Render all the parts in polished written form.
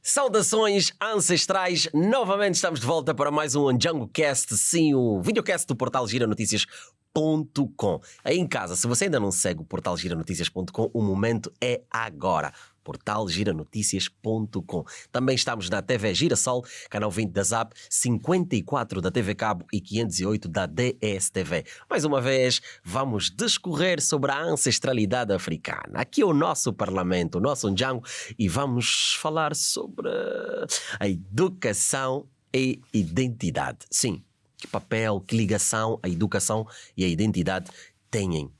Saudações ancestrais, novamente estamos de volta para mais um DjangoCast, sim, o videocast do portal giranoticias.com. Aí em casa, se você ainda não segue o portal giranoticias.com, o momento é agora. Portal giranoticias.com. Também estamos na TV Girassol, canal 20 da Zap, 54 da TV Cabo e 508 da DSTV. Mais uma vez, vamos discorrer sobre a ancestralidade africana. Aqui é o nosso parlamento, o nosso Ndjango, e vamos falar sobre a educação e identidade. Sim, que papel, que ligação a educação e a identidade têm.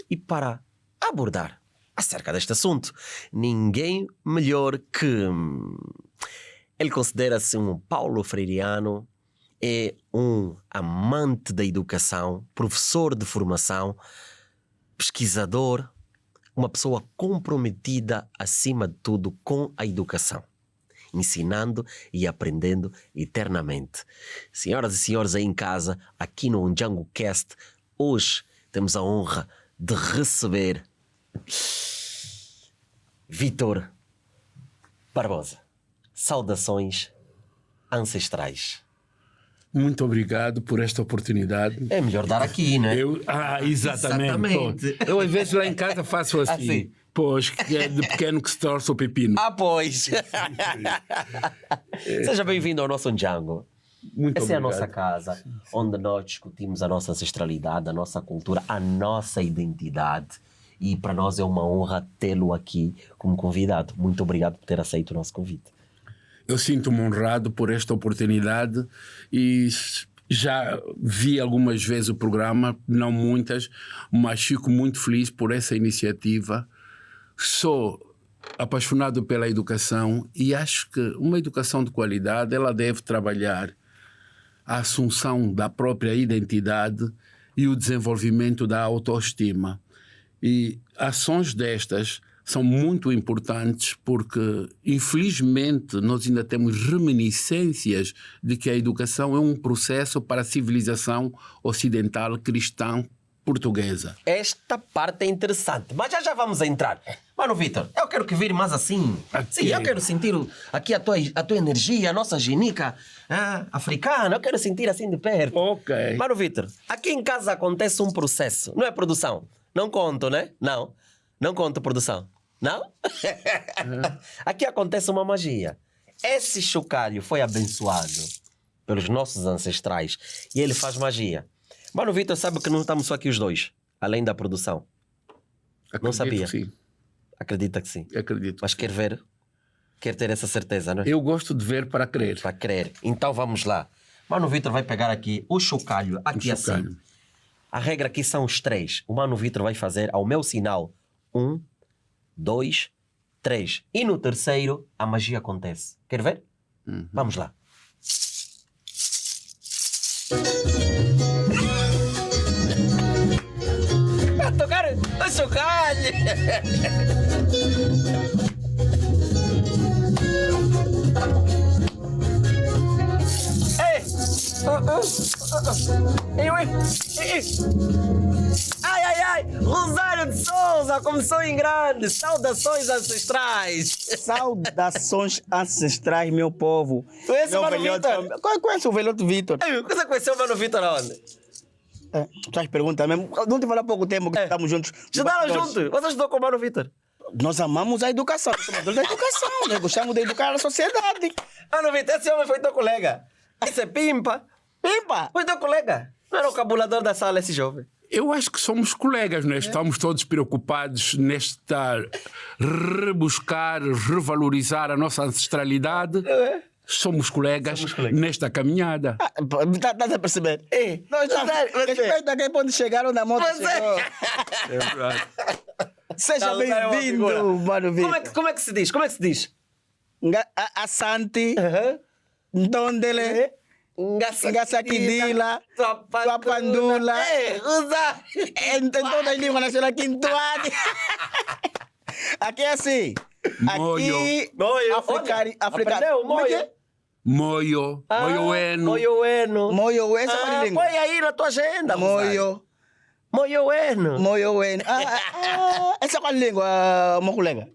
E para abordar acerca deste assunto, ninguém melhor que... Ele considera-se um Paulo Freireano, é um amante da educação, professor de formação, pesquisador, uma pessoa comprometida, acima de tudo, com a educação, ensinando e aprendendo eternamente. Senhoras e senhores aí em casa, aqui no DjangoCast, hoje temos a honra de receber Vítor Barbosa. Saudações ancestrais. Muito obrigado por esta oportunidade. É melhor dar aqui, né? Exatamente. Eu às vezes lá em casa faço assim. Assim. Pois, que é de pequeno que se torce o pepino. Ah, pois! Seja bem-vindo ao nosso Ndjango. Muito Essa é a obrigado. nossa casa, onde nós discutimos a nossa ancestralidade, a nossa cultura, a nossa identidade. E para nós é uma honra tê-lo aqui como convidado. Muito obrigado por ter aceito o nosso convite. Eu sinto-me honrado por esta oportunidade e já vi algumas vezes o programa, não muitas, mas fico muito feliz por essa iniciativa. Sou apaixonado pela educação e acho que uma educação de qualidade, ela deve trabalhar a assunção da própria identidade e o desenvolvimento da autoestima. E ações destas são muito importantes porque, infelizmente, nós ainda temos reminiscências de que a educação é um processo para a civilização ocidental cristã portuguesa. Esta parte é interessante, mas já vamos entrar. Mano, Vítor, eu quero que vire mais assim. Sim, eu quero sentir aqui a tua energia, a nossa genica africana. Eu quero sentir assim de perto. Ok. Mano, Vítor, aqui em casa acontece um processo, não é produção? Não conto, né? Não conto produção. Não? Aqui acontece uma magia. Esse chocalho foi abençoado pelos nossos ancestrais e ele faz magia. Mano, Vítor sabe que não estamos só aqui os dois, além da produção. Não sabia? Que sim. Acredita que sim. Acredito. Mas quer ver? Quer ter essa certeza, não é? Eu gosto de ver para crer. Para crer. Então vamos lá. Mano Vítor vai pegar aqui o chocalho, aqui assim. A regra aqui são os 3. O Mano Vítor vai fazer ao meu sinal 1, 2, 3. E no terceiro a magia acontece. Quer ver? Vamos lá. A tocar o chocalho. Ai, Rosário de Souza começou em grande. Saudações ancestrais. Saudações ancestrais, meu povo. Conhece o Meu Mano velhote. Vítor? Conhece o velhote Vítor? Você conheceu o Mano Vítor aonde? Estás perguntando mesmo. Não te falei há pouco tempo que estamos juntos. Estudaram juntos? Você estudou com o Mano Vítor? Nós amamos a educação. Nós somos da educação. Nós gostamos de educar a sociedade. Mano Vítor, esse homem foi teu colega. Esse é Pimpa. Pimpa! Foi teu colega. Não era o cabulador da sala esse jovem? Eu acho que somos colegas, né? Estamos todos preocupados nesta rebuscar, revalorizar a nossa ancestralidade. Somos colegas nesta caminhada. Estás a perceber? Nós respeito a quem pode chegar onde a moto chegou. É verdade. Seja bem-vindo, Mano Vítor. Como é que se diz? Como é que se diz? Asante, Ndondele, Ngasakidila, Tuapandula, em todas as línguas nacionais, Quintuane. Aqui é assim. Moio. Aqui, Moio. africano. Aprendeu, Moio? Moio. Moioeno. Moioeno. Moio, essa é a língua. Põe aí na tua agenda. Moio. Moioeno. Moioeno. Essa é a língua, meu colega?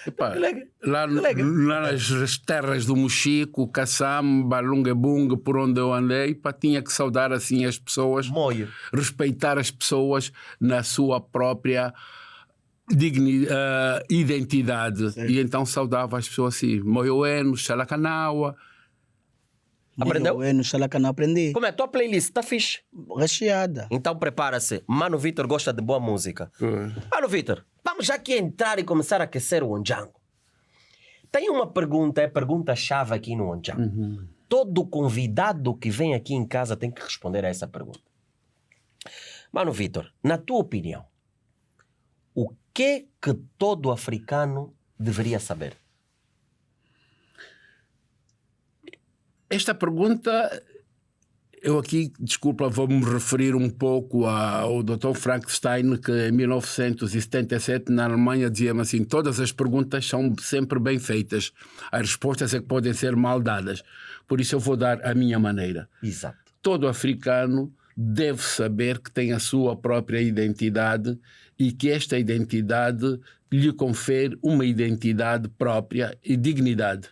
Epá, lá nas terras do Mochico, Caçamba, Lungebung, por onde eu andei, pá, tinha que saudar assim as pessoas, Moio. respeitar as pessoas na sua própria identidade. Sim. E então saudava as pessoas assim, Moioeno, Xalacanaua. Aprendeu? Eu no Xalacana aprendi. Como é? Tua playlist está fixe. Recheada. Então prepara-se. Mano Vitor gosta de boa música. Mano Vitor, vamos já aqui entrar e começar a aquecer o Ondjango. Tem uma pergunta, é a pergunta-chave aqui no Ondjango. Todo convidado que vem aqui em casa tem que responder a essa pergunta. Mano Vitor, na tua opinião, o que todo africano deveria saber? Esta pergunta, eu aqui, desculpa, vou-me referir um pouco ao Dr. Frankenstein, que em 1977 na Alemanha dizia-me assim, todas as perguntas são sempre bem feitas, as respostas é que podem ser mal dadas, por isso eu vou dar a minha maneira. Exato. Todo africano deve saber que tem a sua própria identidade e que esta identidade lhe confere uma identidade própria e dignidade.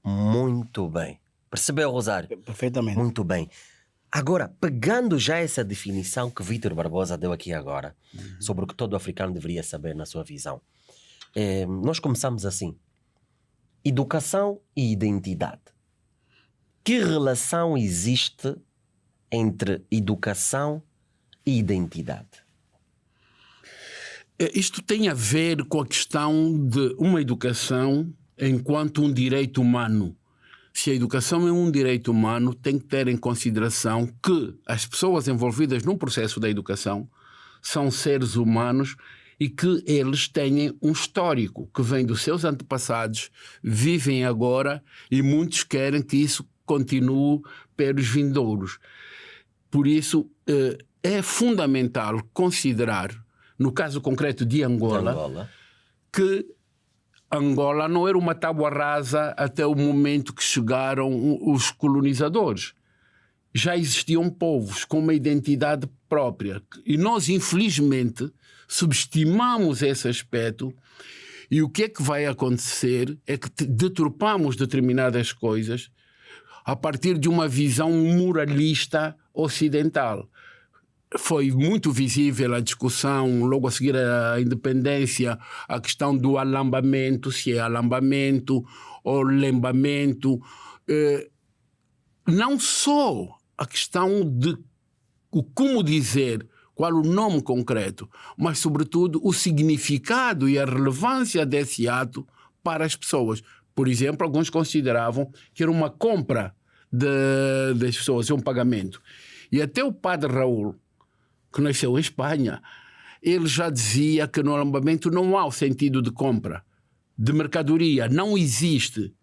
Muito bem. Percebeu, Rosário? Perfeitamente. Muito bem. Agora, pegando já essa definição que Vítor Barbosa deu aqui agora, sobre o que todo africano deveria saber na sua visão, nós começamos assim. Educação e identidade. Que relação existe entre educação e identidade? Isto tem a ver com a questão de uma educação enquanto um direito humano. Se a educação é um direito humano, tem que ter em consideração que as pessoas envolvidas num processo da educação são seres humanos e que eles têm um histórico que vem dos seus antepassados, vivem agora e muitos querem que isso continue pelos vindouros. Por isso, é fundamental considerar, no caso concreto de Angola, que Angola não era uma tábua rasa até o momento que chegaram os colonizadores. Já existiam povos com uma identidade própria. E nós, infelizmente, subestimamos esse aspecto. E o que é que vai acontecer é que deturpamos determinadas coisas a partir de uma visão moralista ocidental. Foi muito visível a discussão, logo a seguir à independência, a questão do alambamento, se é alambamento ou lembamento. Não só a questão de como dizer, qual o nome concreto, mas, sobretudo, o significado e a relevância desse ato para as pessoas. Por exemplo, alguns consideravam que era uma compra das pessoas, um pagamento. E até o padre Raul, que nasceu em Espanha, ele já dizia que no alambamento não há o sentido de compra, de mercadoria, não existe.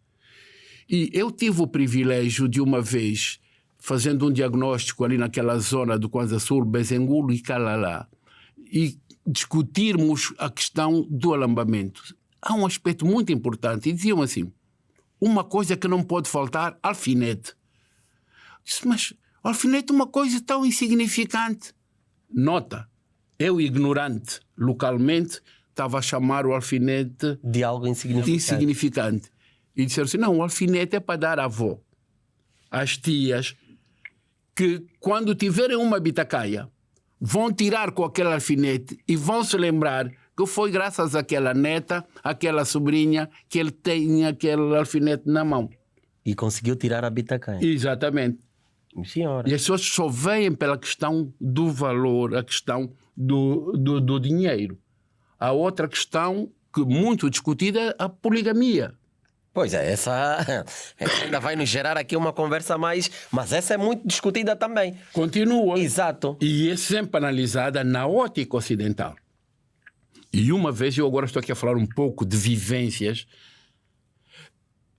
E eu tive o privilégio de uma vez, fazendo um diagnóstico ali naquela zona do Kwanza Sul, Bezengulo e Calalá, e discutirmos a questão do alambamento. Há um aspecto muito importante, e diziam assim, uma coisa que não pode faltar, alfinete. Disse, mas alfinete é uma coisa tão insignificante. Nota, eu ignorante localmente estava a chamar o alfinete de algo insignificante. E disseram assim, não, o alfinete é para dar à avó, às tias, que quando tiverem uma bitacaia, vão tirar com aquele alfinete e vão se lembrar que foi graças àquela neta, àquela sobrinha, que ele tem aquele alfinete na mão. E conseguiu tirar a bitacanha. Exatamente. Senhora. E as pessoas só veem pela questão do valor, a questão do dinheiro. A outra questão, que muito discutida, é a poligamia. Pois é, essa ainda vai nos gerar aqui uma conversa mais... Mas essa é muito discutida também. Continua. Exato. E é sempre analisada na ótica ocidental. E uma vez, eu agora estou aqui a falar um pouco de vivências,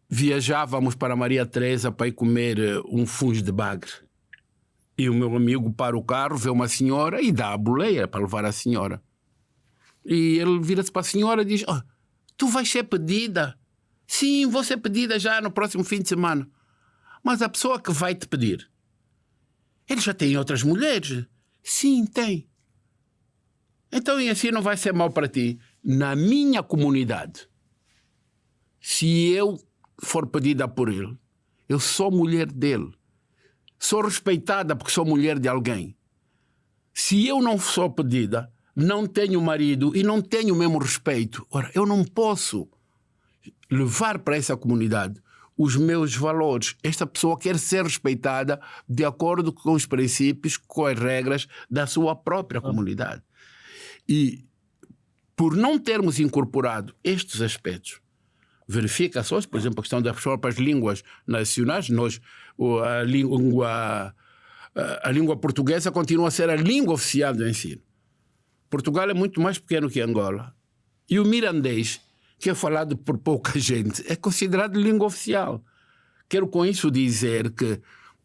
viajávamos para Maria Teresa para ir comer um fungo de bagre. E o meu amigo para o carro, vê uma senhora e dá a boleia para levar a senhora. E ele vira-se para a senhora e diz, tu vais ser pedida? Sim, vou ser pedida já no próximo fim de semana. Mas a pessoa que vai te pedir, ele já tem outras mulheres? Sim, tem. Então, e assim não vai ser mal para ti? Na minha comunidade, Se eu for pedida por ele, eu sou mulher dele. Sou respeitada porque sou mulher de alguém. Se eu não sou pedida, não tenho marido e não tenho o mesmo respeito, ora, eu não posso levar para essa comunidade os meus valores. Esta pessoa quer ser respeitada de acordo com os princípios, com as regras da sua própria comunidade. E por não termos incorporado estes aspectos, verifica-se hoje, por exemplo, a questão das próprias línguas nacionais, a língua portuguesa continua a ser a língua oficial do ensino. Portugal é muito mais pequeno que Angola. E o mirandês, que é falado por pouca gente, é considerado língua oficial. Quero com isso dizer que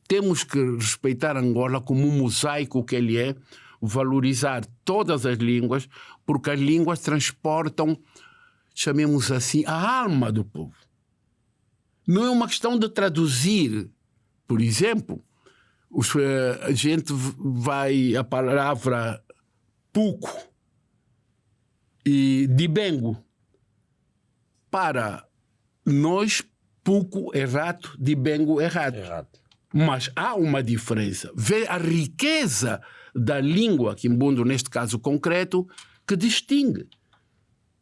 temos que respeitar Angola como um mosaico que ele é, valorizar todas as línguas, porque as línguas transportam, chamemos assim, a alma do povo. Não é uma questão de traduzir. Por exemplo, a gente vai a palavra puco e dibengo. Para nós, puco é rato, dibengo é rato. Mas há uma diferença. Vê a riqueza da língua quimbundo, neste caso concreto, que distingue.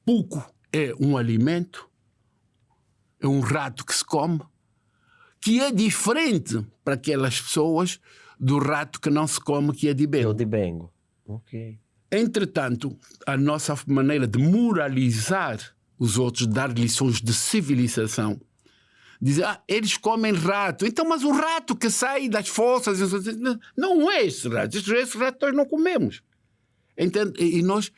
Puco é um alimento, é um rato que se come, que é diferente para aquelas pessoas do rato que não se come, que é dibengo. É o dibengo. Ok. Entretanto, a nossa maneira de moralizar os outros, dar lições de civilização, dizer, eles comem rato. Então, mas o rato que sai das fossas, não é esse rato. Esse rato nós não comemos. Entende? E nós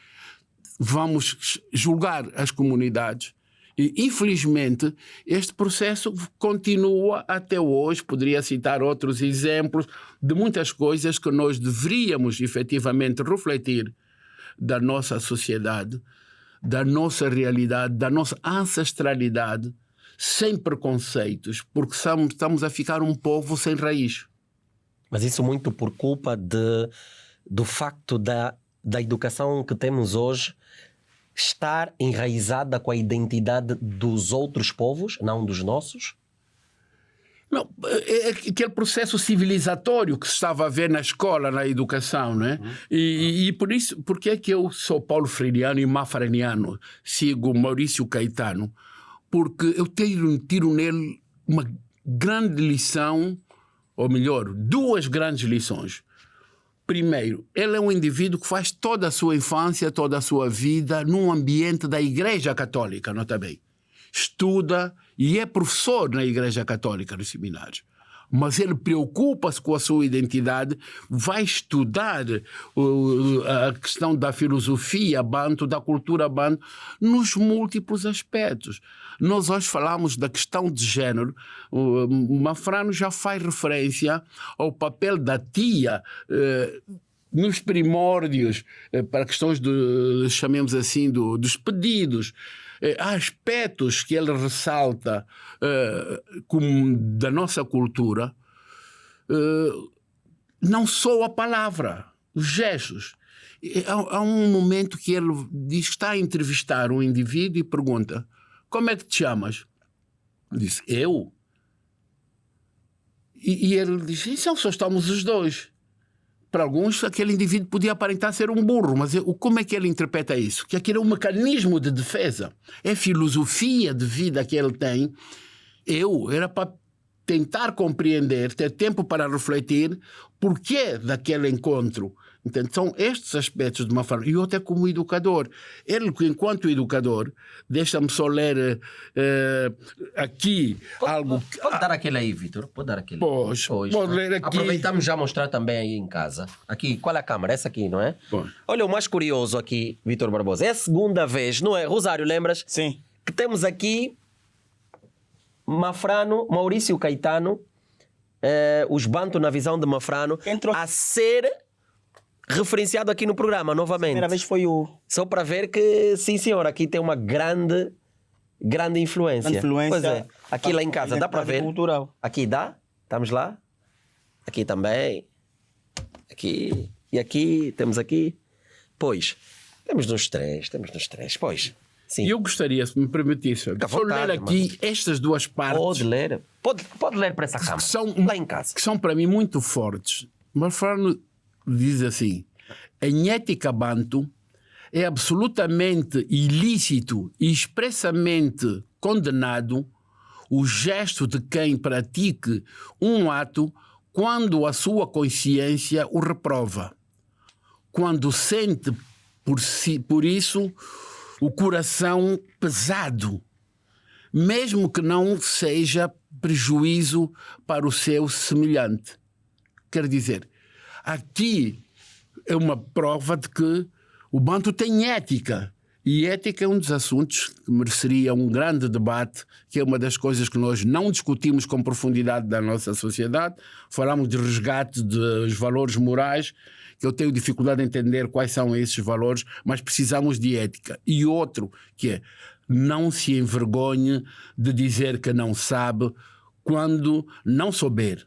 vamos julgar as comunidades. E, infelizmente, este processo continua até hoje. Poderia citar outros exemplos de muitas coisas que nós deveríamos efetivamente refletir da nossa sociedade, da nossa realidade, da nossa ancestralidade, sem preconceitos, porque estamos a ficar um povo sem raiz. Mas isso muito por culpa do facto da educação que temos hoje estar enraizada com a identidade dos outros povos, não dos nossos? Não, é aquele processo civilizatório que se estava a ver na escola, na educação, né? E por isso, porque é que eu sou Paulo Freireano e mafraniano, sigo Maurício Caetano? Porque eu tiro nele uma grande lição, ou melhor, duas grandes lições. Primeiro, ele é um indivíduo que faz toda a sua infância, toda a sua vida num ambiente da Igreja Católica, nota bem. Estuda e é professor na Igreja Católica, nos seminários. Mas ele preocupa-se com a sua identidade, vai estudar a questão da filosofia banto, da cultura banto, nos múltiplos aspectos. Nós hoje falamos da questão de género. O Mafrano já faz referência ao papel da tia nos primórdios, para questões, chamemos assim, dos pedidos. Há aspectos que ele ressalta como da nossa cultura, não só a palavra, os gestos. Há um momento que ele diz que está a entrevistar um indivíduo e pergunta: como é que te chamas? Ele diz: eu? E ele diz: então só estamos os dois. Para alguns, aquele indivíduo podia aparentar ser um burro, mas como é que ele interpreta isso? Que aquilo é um mecanismo de defesa, é filosofia de vida que ele tem. Era para tentar compreender, ter tempo para refletir porquê daquele encontro. Então, são estes aspectos de uma forma. E outro é como educador. Ele, enquanto educador, deixa-me só ler aqui algo... Pode dar aquele aí, Vitor? Pode dar aquele. Pois, pode ler aqui. Aproveitamos já mostrar também aí em casa. Aqui, qual é a câmara? Essa aqui, não é? Bom. Olha, o mais curioso aqui, Vitor Barbosa, é a segunda vez, não é? Rosário, lembras? Sim. Que temos aqui Mafrano, Maurício Caetano, os Banto na visão de Mafrano, a ser referenciado aqui no programa novamente. A primeira vez foi o... Só para ver que, sim senhor, aqui tem uma grande influência. Pois é, aqui lá em casa, dá para ver? Cultural. Aqui dá? Estamos lá? Aqui também. Aqui. E aqui, temos aqui. Pois, temos nos três, pois. Sim. E eu gostaria, se me permitisse, de só ler aqui estas duas partes. Pode ler. Pode ler para essa câmara. Lá em casa. Que são para mim muito fortes. Mas Fernando diz assim: em ética bantu é absolutamente ilícito e expressamente condenado o gesto de quem pratique um ato quando a sua consciência o reprova, quando sente por isso o coração pesado, mesmo que não seja prejuízo para o seu semelhante. Quer dizer, aqui é uma prova de que o bantu tem ética. E ética é um dos assuntos que mereceria um grande debate, que é uma das coisas que nós não discutimos com profundidade da nossa sociedade. Falamos de resgate dos valores morais, que eu tenho dificuldade em entender quais são esses valores, mas precisamos de ética. E outro, que é, não se envergonhe de dizer que não sabe quando não souber.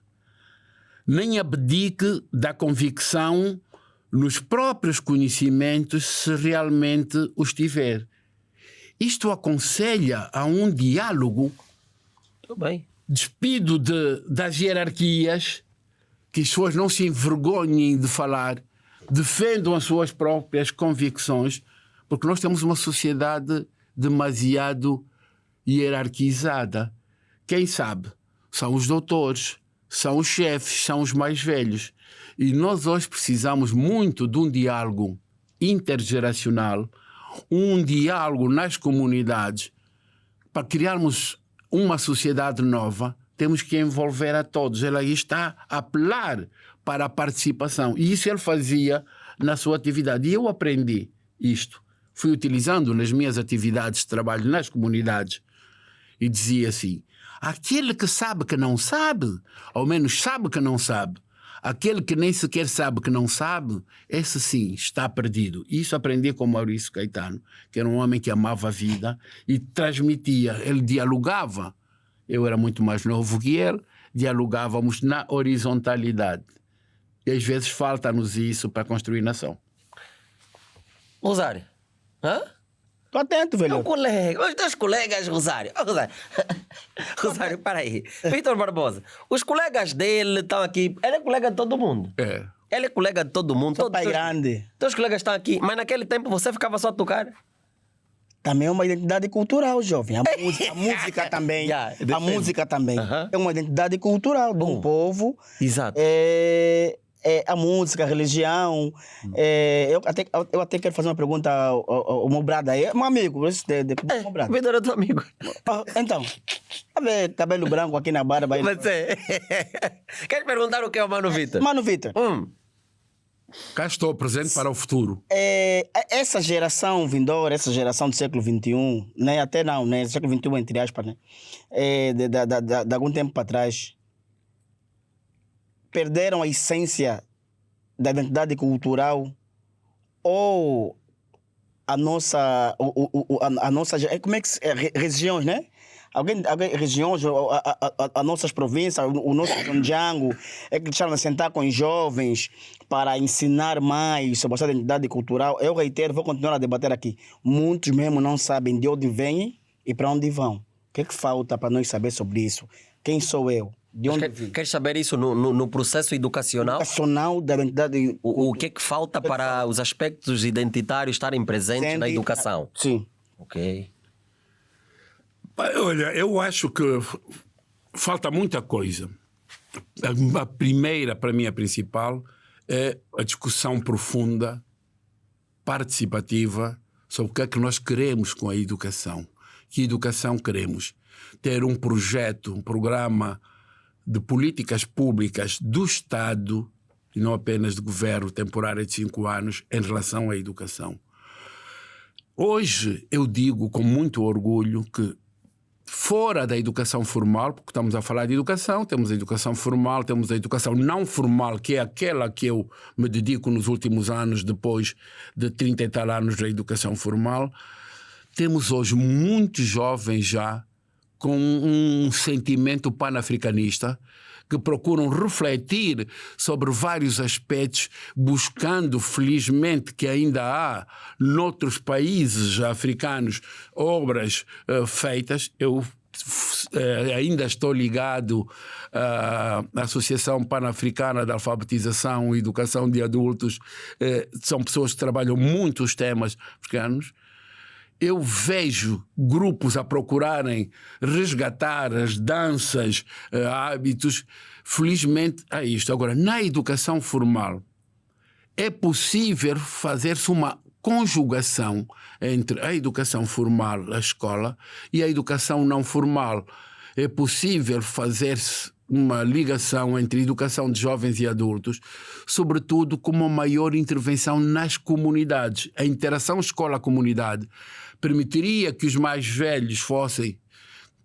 Nem abdique da convicção nos próprios conhecimentos, se realmente os tiver. Isto aconselha a um diálogo despido das hierarquias, que as pessoas não se envergonhem de falar, defendam as suas próprias convicções, porque nós temos uma sociedade demasiado hierarquizada. Quem sabe? São os doutores, são os chefes, são os mais velhos. E nós hoje precisamos muito de um diálogo intergeracional, um diálogo nas comunidades. Para criarmos uma sociedade nova, temos que envolver a todos. Ele aí está a apelar para a participação. E isso ele fazia na sua atividade. E eu aprendi isto. Fui utilizando nas minhas atividades de trabalho nas comunidades. E dizia assim: aquele que sabe que não sabe, ao menos sabe que não sabe. Aquele que nem sequer sabe que não sabe, esse sim está perdido. Isso aprendi com Maurício Caetano, que era um homem que amava a vida e transmitia, ele dialogava. Eu era muito mais novo que ele, dialogávamos na horizontalidade. E às vezes falta-nos isso para construir nação. Rosário, Tô atento, velho. Meu colega, os teus colegas, Rosário. Rosário, para aí. Vítor Barbosa, os colegas dele estão aqui. Ele é colega de todo mundo. É. Ele é colega de todo mundo. Sou pai grande. Teus colegas estão aqui. Mas naquele tempo você ficava só a tocar? Também é uma identidade cultural, jovem. A música também. A música também. É uma identidade cultural de um povo. Exato. A música, a religião. Eu até quero fazer uma pergunta ao meu brada aí. Meu amigo, meu brada. Vitor é teu amigo. Então, a ver cabelo branco aqui na barba. Você. Queres perguntar o que é o Mano Vitor? Mano Vitor. Cá estou, presente para o futuro. Essa geração vindoura, essa geração do século XXI, né? Até não, né? Século XXI, entre aspas, né? De algum tempo para trás, perderam a essência da identidade cultural ou a nossa como é que regiões, né? Regiões, as nossas províncias, o nosso Django, é que deixaram de sentar com os jovens para ensinar mais sobre essa identidade cultural. Eu reitero, vou continuar a debater aqui. Muitos mesmo não sabem de onde vêm e para onde vão. O que é que falta para nós saber sobre isso? Quem sou eu? De onde queres saber isso no processo educacional? Educacional da identidade. O que é que falta para os aspectos identitários estarem presentes na educação? Sim. Ok. Olha, eu acho que falta muita coisa. A primeira, para mim, a principal, é a discussão profunda, participativa, sobre o que é que nós queremos com a educação. Que educação queremos? Ter um projeto, um programa de políticas públicas do Estado, e não apenas de governo temporário de 5 anos, em relação à educação. Hoje, eu digo com muito orgulho que fora da educação formal, porque estamos a falar de educação, temos a educação formal, temos a educação não formal, que é aquela que eu me dedico nos últimos anos, depois de 30 e tal anos da educação formal. Temos hoje muitos jovens já com um sentimento panafricanista que procuram refletir sobre vários aspectos, buscando, felizmente, que ainda há noutros países africanos obras feitas. Eu ainda estou ligado à Associação Pan-Africana de Alfabetização e Educação de Adultos. São pessoas que trabalham muitos temas africanos. Eu vejo grupos a procurarem resgatar as danças, hábitos. Felizmente há isto. Agora, na educação formal, é possível fazer-se uma conjugação entre a educação formal, a escola, e a educação não formal. É possível fazer-se uma ligação entre a educação de jovens e adultos, sobretudo com uma maior intervenção nas comunidades. A interação escola-comunidade permitiria que os mais velhos fossem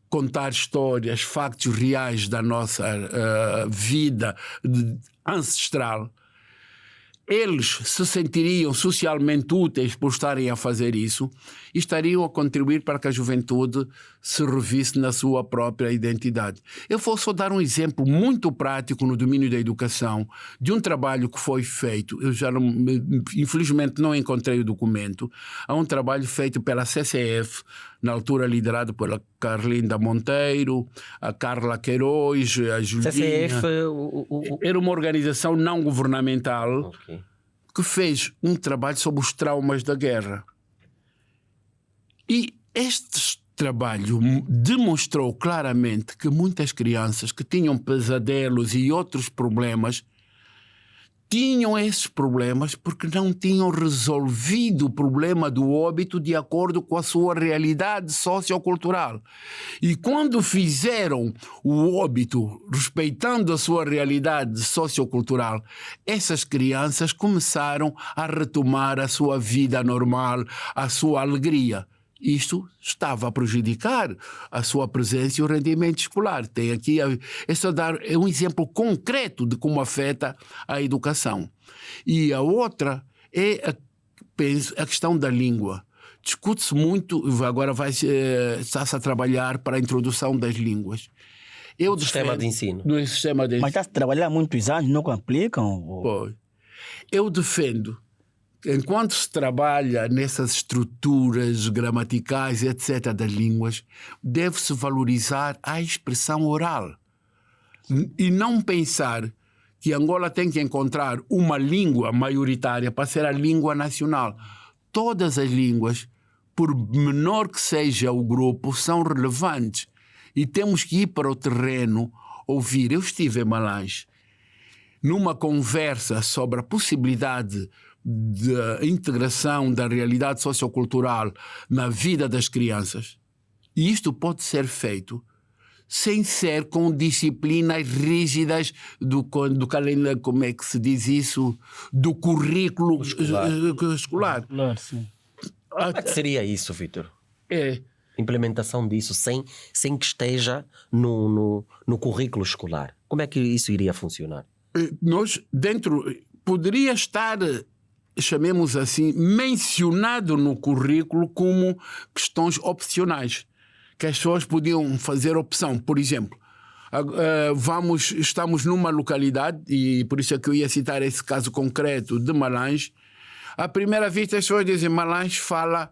contar histórias, factos reais da nossa vida ancestral. Eles se sentiriam socialmente úteis por estarem a fazer isso e estariam a contribuir para que a juventude se revisse na sua própria identidade. Eu vou só dar um exemplo muito prático no domínio da educação de um trabalho que foi feito. Eu já infelizmente não encontrei o documento. Há um trabalho feito pela CCF, na altura liderado pela Carlinda Monteiro, a Carla Queiroz, a Julinha. CCF... Era uma organização não governamental que fez um trabalho sobre os traumas da guerra. E este trabalho demonstrou claramente que muitas crianças que tinham pesadelos e outros problemas tinham esses problemas porque não tinham resolvido o problema do óbito de acordo com a sua realidade sociocultural. E quando fizeram o óbito respeitando a sua realidade sociocultural, essas crianças começaram a retomar a sua vida normal, a sua alegria. Isto estava a prejudicar a sua presença e o rendimento escolar. Tem aqui é um exemplo concreto de como afeta a educação. E a outra é a questão da língua. Discute-se muito, agora está-se a trabalhar para a introdução das línguas. No sistema de ensino. No sistema de ensino. Mas está-se a trabalhar há muitos anos, nunca aplicam? Pois. Eu defendo, enquanto se trabalha nessas estruturas gramaticais, etc., das línguas, deve-se valorizar a expressão oral. E não pensar que Angola tem que encontrar uma língua maioritária para ser a língua nacional. Todas as línguas, por menor que seja o grupo, são relevantes. E temos que ir para o terreno ouvir. Eu estive em Malange numa conversa sobre a possibilidade da integração da realidade sociocultural na vida das crianças. E isto pode ser feito sem ser com disciplinas rígidas do calendário, como é que se diz isso? Do currículo escolar. Claro, sim. Como é que seria isso, Vítor? Implementação disso sem que esteja no currículo escolar. Como é que isso iria funcionar? Nós, poderia estar, chamemos assim, mencionado no currículo como questões opcionais, que as pessoas podiam fazer opção. Por exemplo, estamos numa localidade, e por isso é que eu ia citar esse caso concreto de Malange. À primeira vista as pessoas dizem Malange fala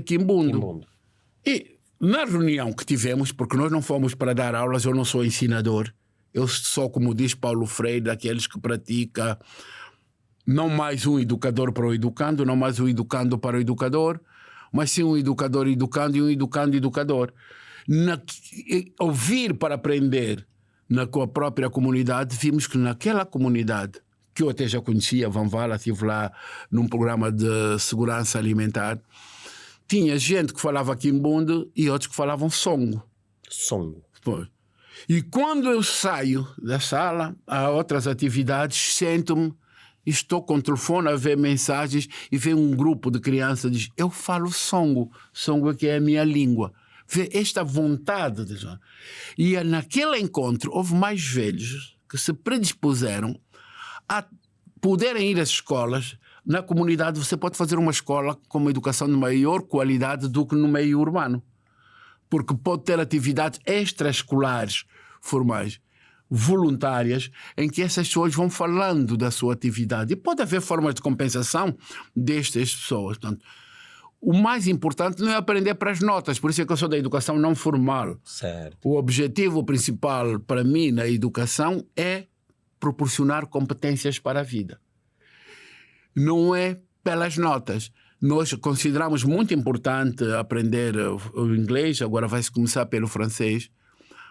quimbundo. E na reunião que tivemos, porque nós não fomos para dar aulas, eu não sou ensinador, eu sou, como diz Paulo Freire, daqueles que pratica não mais um educador para o educando, não mais um educando para o educador, mas sim um educador educando e um educando educador. Ouvir para aprender na própria comunidade, vimos que naquela comunidade, que eu até já conhecia, Vanvala, estive lá num programa de segurança alimentar, tinha gente que falava quimbundo e outros que falavam songo. Songo. Pois. E quando eu saio da sala, há outras atividades, sento-me, estou com o telefone a ver mensagens e vem um grupo de crianças e diz: eu falo songo, songo é que é a minha língua. Vê esta vontade. E naquele encontro houve mais velhos que se predispuseram a poderem ir às escolas. Na comunidade você pode fazer uma escola com uma educação de maior qualidade do que no meio urbano, porque pode ter atividades extraescolares formais. voluntárias em que essas pessoas vão falando da sua atividade. E pode haver formas de compensação destas pessoas. Portanto, o mais importante não é aprender para as notas, por isso é que eu sou da educação não formal. Certo. O objetivo principal para mim na educação é proporcionar competências para a vida. Não é pelas notas. Nós consideramos muito importante aprender o inglês, agora vai-se começar pelo francês,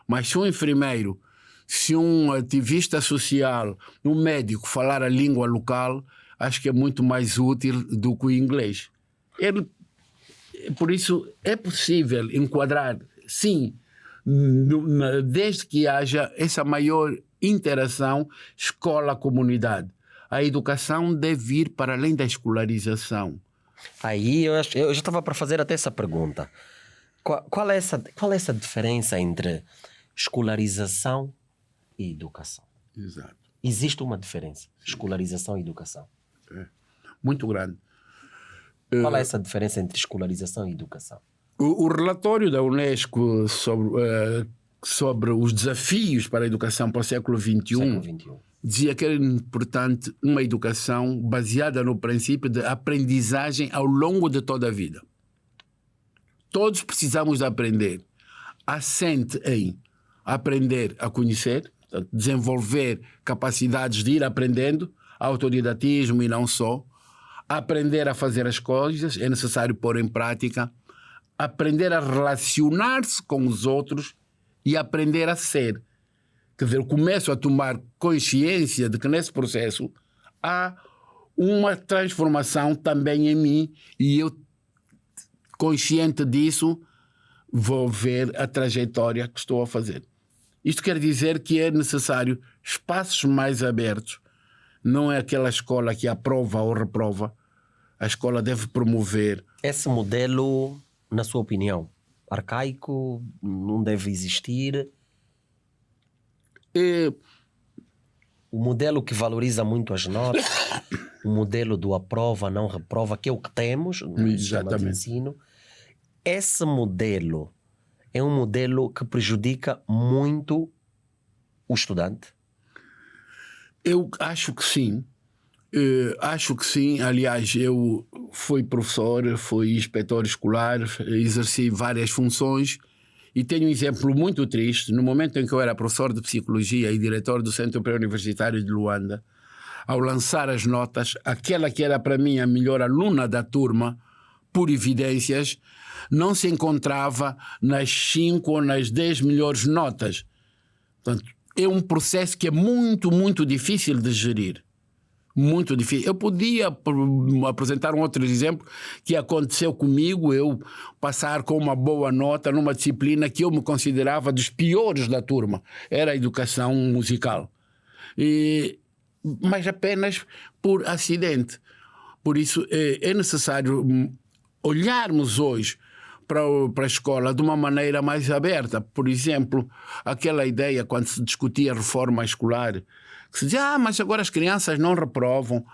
mas se um enfermeiro, se um ativista social, um médico falar a língua local, acho que é muito mais útil do que o inglês. Por isso, é possível enquadrar, sim, desde que haja essa maior interação escola-comunidade. A educação deve ir para além da escolarização. Aí eu já estava para fazer até essa pergunta. Qual é essa diferença entre escolarização e educação? Exato. Existe uma diferença, escolarização e educação. Muito grande. Qual é essa diferença entre escolarização e educação? O relatório da Unesco sobre os desafios para a educação para o século XXI dizia que era importante uma educação baseada no princípio de aprendizagem ao longo de toda a vida. Todos precisamos de aprender. Assente em aprender a conhecer, desenvolver capacidades de ir aprendendo, autodidatismo e não só, aprender a fazer as coisas, é necessário pôr em prática, aprender a relacionar-se com os outros e aprender a ser. Quer dizer, eu começo a tomar consciência de que nesse processo há uma transformação também em mim e eu, consciente disso, vou ver a trajetória que estou a fazer. Isto quer dizer que é necessário espaços mais abertos. Não é aquela escola que aprova ou reprova. A escola deve promover. Esse modelo, na sua opinião, arcaico, não deve existir? O modelo que valoriza muito as notas, o modelo do aprova, não reprova, que é o que temos no sistema de ensino. Esse modelo é um modelo que prejudica muito o estudante? Eu acho que sim. Acho que sim. Aliás, eu fui professor, fui inspetor escolar, exerci várias funções e tenho um exemplo muito triste. No momento em que eu era professor de Psicologia e diretor do Centro Pré-Universitário de Luanda, ao lançar as notas, aquela que era para mim a melhor aluna da turma, por evidências, não se encontrava nas 5 ou nas 10 melhores notas. Portanto, é um processo que é muito, muito difícil de gerir. Muito difícil. Eu podia apresentar um outro exemplo que aconteceu comigo, eu passar com uma boa nota numa disciplina que eu me considerava dos piores da turma. Era a educação musical. Mas apenas por acidente. Por isso é necessário olharmos hoje para a escola de uma maneira mais aberta. Por exemplo, aquela ideia quando se discutia a reforma escolar, que se dizia, mas agora as crianças não reprovam.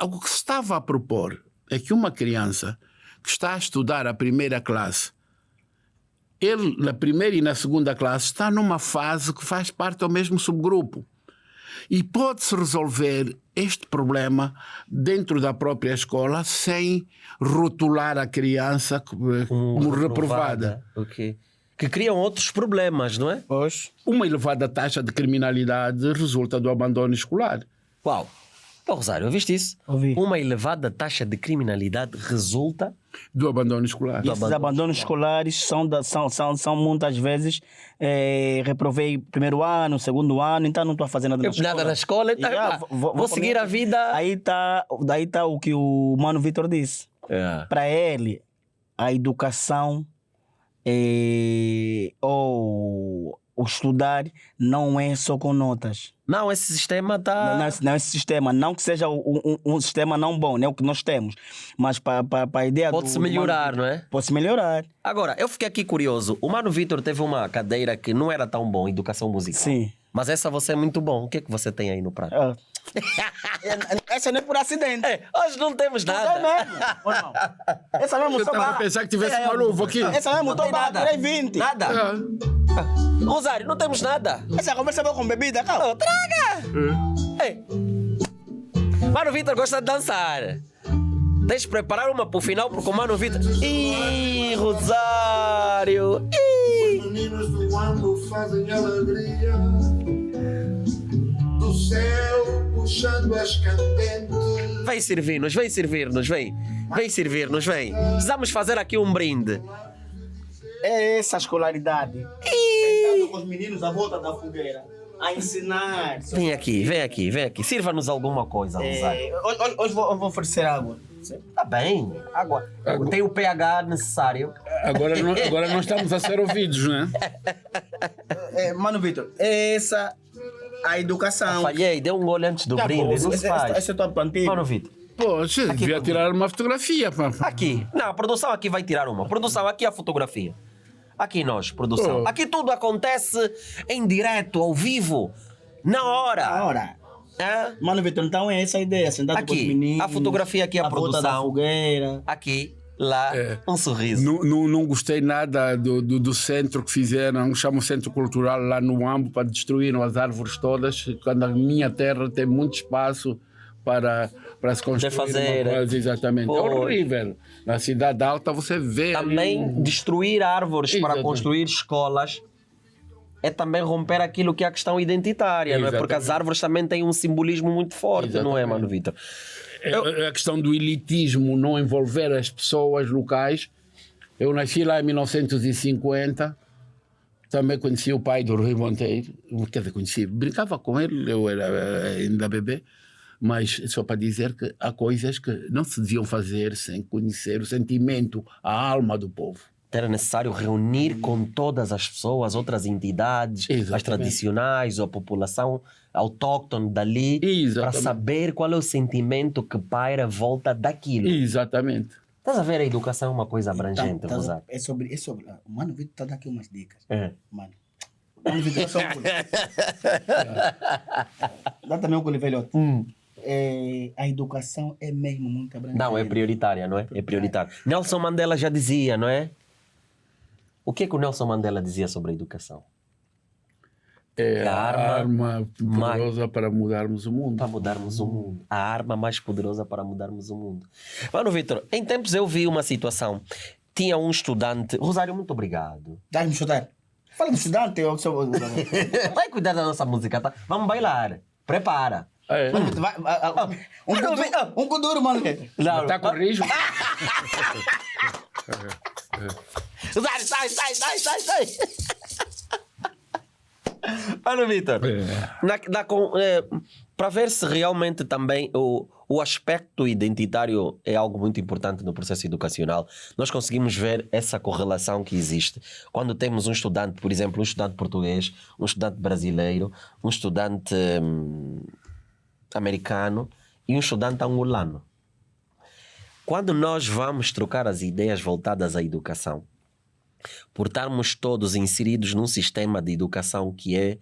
O que se estava a propor é que uma criança que está a estudar a primeira classe, ele na primeira e na segunda classe está numa fase que faz parte do mesmo subgrupo. E pode-se resolver este problema dentro da própria escola sem rotular a criança como reprovada. Okay. Que criam outros problemas, não é? Pois. Uma elevada taxa de criminalidade resulta do abandono escolar. Uau! Pô, Rosário, ouviste isso? Ouvi. Uma elevada taxa de criminalidade resulta do abandono escolar. E esses abandonos escolares são muitas vezes reprovei primeiro ano, segundo ano, então não estou a fazer nada na escola. Nada na escola, então, vou seguir a vida. Daí tá o que o Mano Vitor disse. Para ele, a educação ou o estudar não é só com notas. Não, esse sistema está... Não, esse sistema. Não que seja um sistema não bom, né? O que nós temos. Mas para a ideia pode-se melhorar, não é? Pode-se melhorar. Agora, eu fiquei aqui curioso. O Mano Vitor teve uma cadeira que não era tão bom, educação musical. Sim. Mas essa você é muito bom. O que é que você tem aí no prato? essa não é por acidente. Hoje não temos Não é nada. mesmo. Ou não? Essa mesmo Eu só estava a vai. pensar que tivesse uma luva aqui. Essa mesmo Não tem só nada. vai 20. Nada. Ah, Rosário, não temos nada. Essa conversa vai com bebida, calma. Oh, traga! Ei. Mano Vitor gosta de dançar. Tens de preparar uma pro final, porque o Mano Vitor. Ih, Rosário! Ih. Meninos do Ambo fazem alegria do céu puxando as candentes. Vem servir-nos, vem servir-nos, vem. Vem servir-nos, vem. Precisamos fazer aqui um brinde. É essa escolaridade. Sentado com os meninos à volta da fogueira. A ensinar. Vem aqui, vem aqui, vem aqui. Sirva-nos alguma coisa, Rosário. Hoje eu vou oferecer água. Tá bem, água. Tem o pH necessário. agora nós estamos a ser ouvidos, né? Mano Vitor, essa a educação. Falhei, deu um gole antes do Já, brinde. pô, Não se faz. esse é top antigo. Mano Vitor. Poxa, devia tirar uma fotografia. Aqui. Não, a produção aqui vai tirar uma. Produção, aqui a fotografia. Aqui nós, produção. Oh. Aqui tudo acontece em direto, ao vivo, na hora. Ora, Hã? Mano Vitor, então é essa a ideia. Sentado Aqui, com os meninos. a fotografia aqui, a volta da produção. fogueira. Aqui, lá, um sorriso. Não gostei nada do centro que fizeram, chamam Centro Cultural lá no Ambo, para destruir as árvores todas, quando a minha terra tem muito espaço para se construir fazer, uma coisa, exatamente. Pois. É horrível. Na cidade alta você vê Também destruir árvores para Exatamente. construir escolas é também romper aquilo que é a questão identitária, não é? Porque as Exatamente. árvores também têm um simbolismo muito forte, não é, Exatamente. Mano Vitor? a questão do elitismo, não envolver as pessoas locais. Eu nasci lá em 1950, também conheci o pai do Rui Monteiro, quer dizer, conheci, brincava com ele, eu era ainda bebê, mas só para dizer que há coisas que não se deviam fazer sem conhecer o sentimento, a alma do povo. Era necessário reunir com todas as pessoas, outras entidades, as Exatamente. tradicionais, a população autóctone dali, para Exatamente. saber qual é o sentimento que paira à volta daquilo. Exatamente. Estás a ver, a educação é uma coisa abrangente, Rosário. É sobre. O Mano Vitor está dando aqui umas dicas. É. Mano. Mano Vitor, é só um pulo. Dá também um pulo, velhote. A educação é mesmo muito abrangente. Não, é prioritária, não é? É prioritária. Nelson Mandela já dizia, não é? O que é que o Nelson Mandela dizia sobre a educação? É A a arma mais- poderosa para mudarmos o mundo. Para mudarmos o mundo. A arma mais poderosa para mudarmos o mundo. Mano, Vitor, em tempos eu vi uma situação. Tinha um estudante... Rosário, muito obrigado. Dá-me chutar. Fala do estudante. Vai cuidar da nossa música, tá? Vamos bailar. Prepara. É. Um kuduro, Mano Vitor. Não, Está com risco? Rosário, sai! Mano, Vitor, para ver se realmente também o aspecto identitário é algo muito importante no processo educacional, nós conseguimos ver essa correlação que existe. Quando temos um estudante, por exemplo, um estudante português, um estudante brasileiro, um estudante americano e um estudante angolano. Quando nós vamos trocar as ideias voltadas à educação, por estarmos todos inseridos num sistema de educação que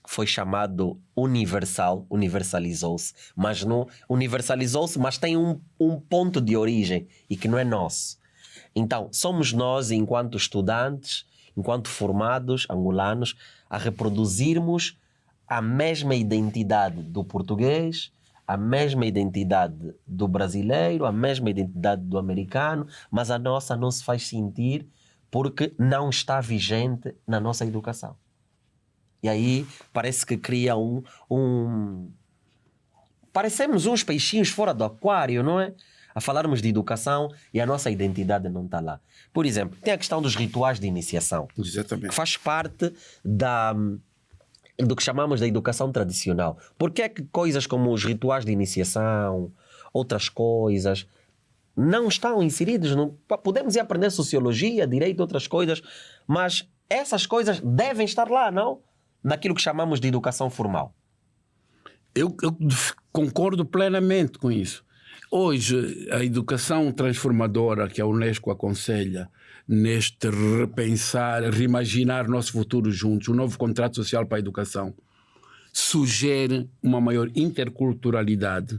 foi chamado universal, universalizou-se, mas tem um ponto de origem e que não é nosso. Então, somos nós, enquanto estudantes, enquanto formados angolanos, a reproduzirmos a mesma identidade do português, a mesma identidade do brasileiro, a mesma identidade do americano, mas a nossa não se faz sentir porque não está vigente na nossa educação. E aí parece que cria parecemos uns peixinhos fora do aquário, não é? A falarmos de educação e a nossa identidade não está lá. Por exemplo, tem a questão dos rituais de iniciação, que Exatamente. faz parte do que chamamos de educação tradicional. Por que é que coisas como os rituais de iniciação, outras coisas, não estão inseridos? Podemos ir aprender sociologia, direito, outras coisas, mas essas coisas devem estar lá, não? Naquilo que chamamos de educação formal. Eu concordo plenamente com isso. Hoje, a educação transformadora que a Unesco aconselha neste repensar, reimaginar nosso futuro juntos, o novo contrato social para a educação, sugere uma maior interculturalidade,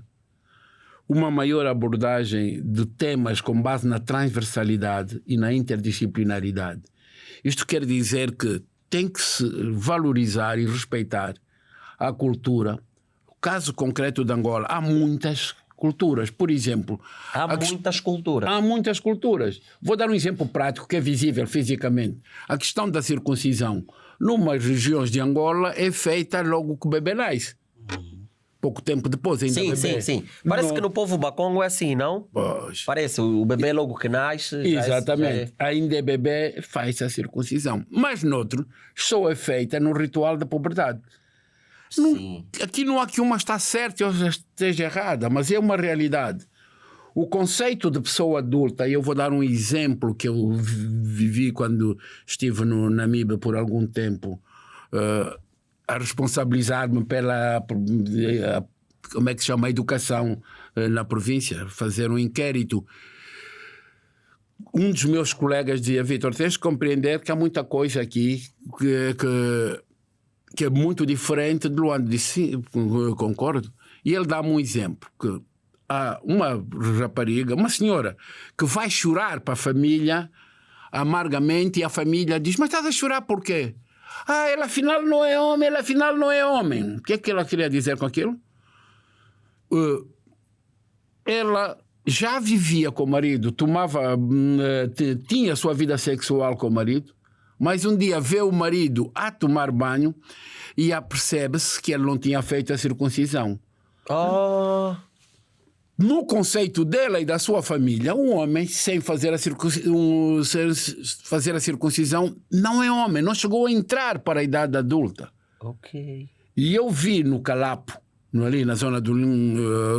uma maior abordagem de temas com base na transversalidade e na interdisciplinaridade. Isto quer dizer que tem que se valorizar e respeitar a cultura. O caso concreto de Angola, há muitas culturas. Por exemplo... Há muitas culturas. Há muitas culturas. Vou dar um exemplo prático que é visível fisicamente. A questão da circuncisão. Numas regiões de Angola é feita logo que o bebê nasce. Pouco tempo depois ainda bebê. Sim. Parece que no povo Bakongo é assim, não? Pois. Parece, o bebê logo que nasce... Exatamente. Ainda é bebê, faz a circuncisão. Mas noutro, só é feita no ritual da puberdade. Sim. Aqui não há que uma está certa ou esteja errada, mas é uma realidade. O conceito de pessoa adulta, e eu vou dar um exemplo que eu vivi quando estive no Namíbia por algum tempo, a responsabilizar-me pela, como é que se chama, a educação na província, fazer um inquérito. Um dos meus colegas dizia: Vítor, tens de compreender que há muita coisa aqui que é muito diferente de Luanda. Disse: sim, eu concordo. E ele dá-me um exemplo, que há uma rapariga, uma senhora, que vai chorar para a família amargamente, e a família diz: mas estás a chorar por quê? Ela afinal não é homem, ela afinal não é homem. O que é que ela queria dizer com aquilo? Ela já vivia com o marido, tinha sua vida sexual com o marido, mas um dia vê o marido a tomar banho e percebe-se que ele não tinha feito a circuncisão. No conceito dela e da sua família, um homem sem fazer a circuncisão não é homem, não chegou a entrar para a idade adulta. Ok. E eu vi no Calapo, ali na zona do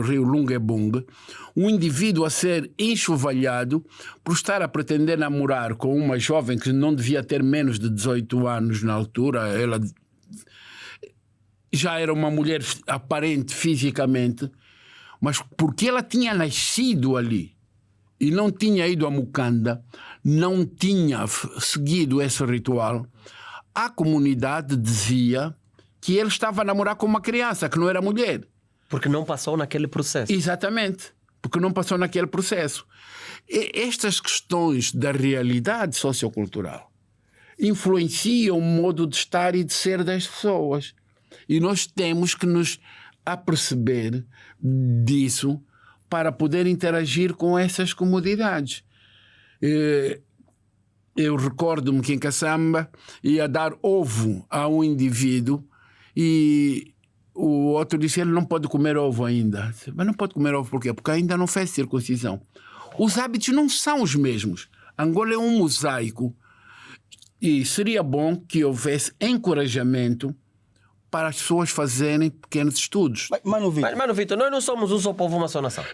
rio Lungebung, um indivíduo a ser enxovalhado por estar a pretender namorar com uma jovem que não devia ter menos de 18 anos na altura. Ela já era uma mulher aparente fisicamente, mas porque ela tinha nascido ali e não tinha ido a Mukanda, não tinha seguido esse ritual, a comunidade dizia que ele estava a namorar com uma criança, que não era mulher. Porque não passou naquele processo. Exatamente, porque não passou naquele processo. Estas questões da realidade sociocultural influenciam o modo de estar e de ser das pessoas. E nós temos que nos aperceber disso para poder interagir com essas comunidades. Eu recordo-me que em Caçamba ia dar ovo a um indivíduo e o outro disse: ele não pode comer ovo ainda. Mas não pode comer ovo por quê? Porque ainda não fez circuncisão. Os hábitos não são os mesmos. Angola é um mosaico e seria bom que houvesse encorajamento para as pessoas fazerem pequenos estudos. Mano Vítor, nós não somos um só povo, uma só nação.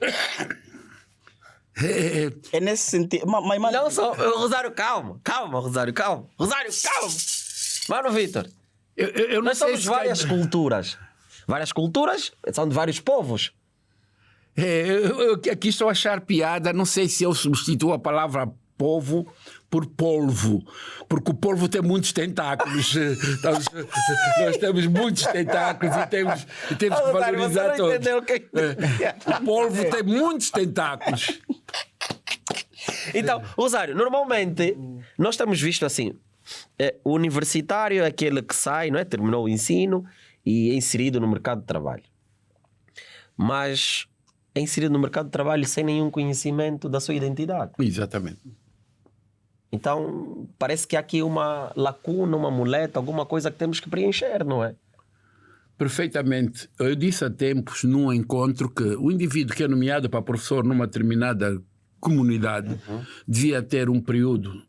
É nesse sentido. Mas Não só. Rosário, calma, Rosário, calma. Mano Vítor, Eu não nós sei somos se várias culturas. Várias culturas são de vários povos. eu aqui estou a achar piada. Não sei se eu substituo a palavra povo por polvo, porque o polvo tem muitos tentáculos. Nós temos muitos tentáculos e temos que valorizar todos. O polvo tem muitos tentáculos. Então, Rosário, normalmente nós temos visto assim: o universitário é aquele que sai, não é? Terminou o ensino e é inserido no mercado de trabalho. Mas é inserido no mercado de trabalho sem nenhum conhecimento da sua identidade. Exatamente. Então, parece que há aqui uma lacuna, uma muleta, alguma coisa que temos que preencher, não é? Perfeitamente. Eu disse há tempos, num encontro, que o indivíduo que é nomeado para professor numa determinada comunidade devia ter um período